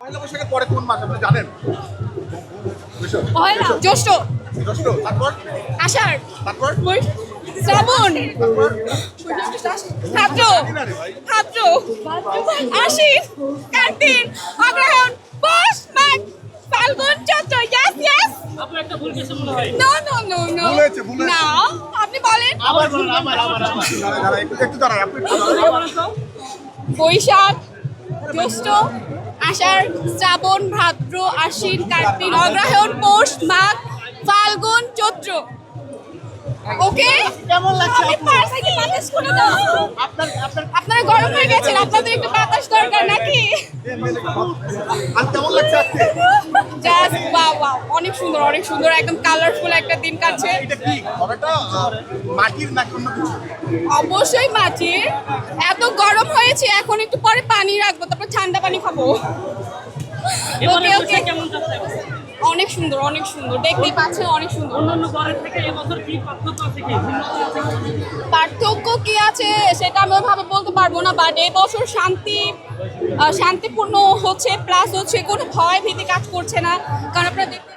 পয়লা বৈশাখের পরে কোন মাস আপনি জানেন? পয়লা জ্যৈষ্ঠ, জ্যৈষ্ঠ, তারপর আষাঢ়, তারপর শ্রাবণ, তারপর ভাদ্র, জানি না রে ভাই। ভাদ্র, আশ্বিন, কার্তিক, অগ্রহায়ণ, পৌষ, মাঘ, ফাল্গুন, চৈত্র। Yes yes. আপনার একটা ভুল গেছে মনে হয়। No no no no. ভুল হয়েছে, ভুল হয়েছে। না, আপনি বলেন। আবার বলুন, আবার দাঁড়ায়, দাঁড়ায়, একটু দাঁড়ায়, আপনি একটু দাঁড়ায়। বলেন তো। বৈশাখ, জ্যৈষ্ঠ, আষাঢ়, শ্রাবণ, ভাদ্র, আশ্বিন, কার্তিক, অগ্রহায়ণ, পৌষ, মাঘ, ফাল্গুন, চৈত্র। ওকে, কেমন লাগছে আপনি আপু? পারফেক্টলি বাতাস করে দাও। আপনারা গরম হয়ে গেছেন, আপনাদের একটু বাতাস দরকার নাকি? আর কেমন লাগছে আজকে? জাস্ট ওয়াও ওয়াও, অনেক সুন্দর, অনেক সুন্দর, একদম কালারফুল একটা দিন কাটছে। এটা কি ঘোড়াটা মাটির নাকি অন্য কিছু? অবশ্যই মাটির। এত গরম হয়েছে, এখন একটু পরে পানি রাখবো, তারপর ঠান্ডা পানি খাবো। এবারে ওকে ওকে, বৈশাখ কেমন যাচ্ছে? অনেক সুন্দর, অনেক সুন্দর, দেখতেই পাচ্ছেন অনেক সুন্দর। অন্যান্য বারের থেকে এবছর কি পার্থক্য আছে কি? ভিন্নতা আছে কি? পার্থক্য কি আছে সেটা আমি ওইভাবে বলতে পারবো না, বাট এই বছর শান্তিপূর্ণ হচ্ছে, প্লাস হচ্ছে কোনো ভয় ভীতি কাজ করছে না, কারণ আপনারা দেখতে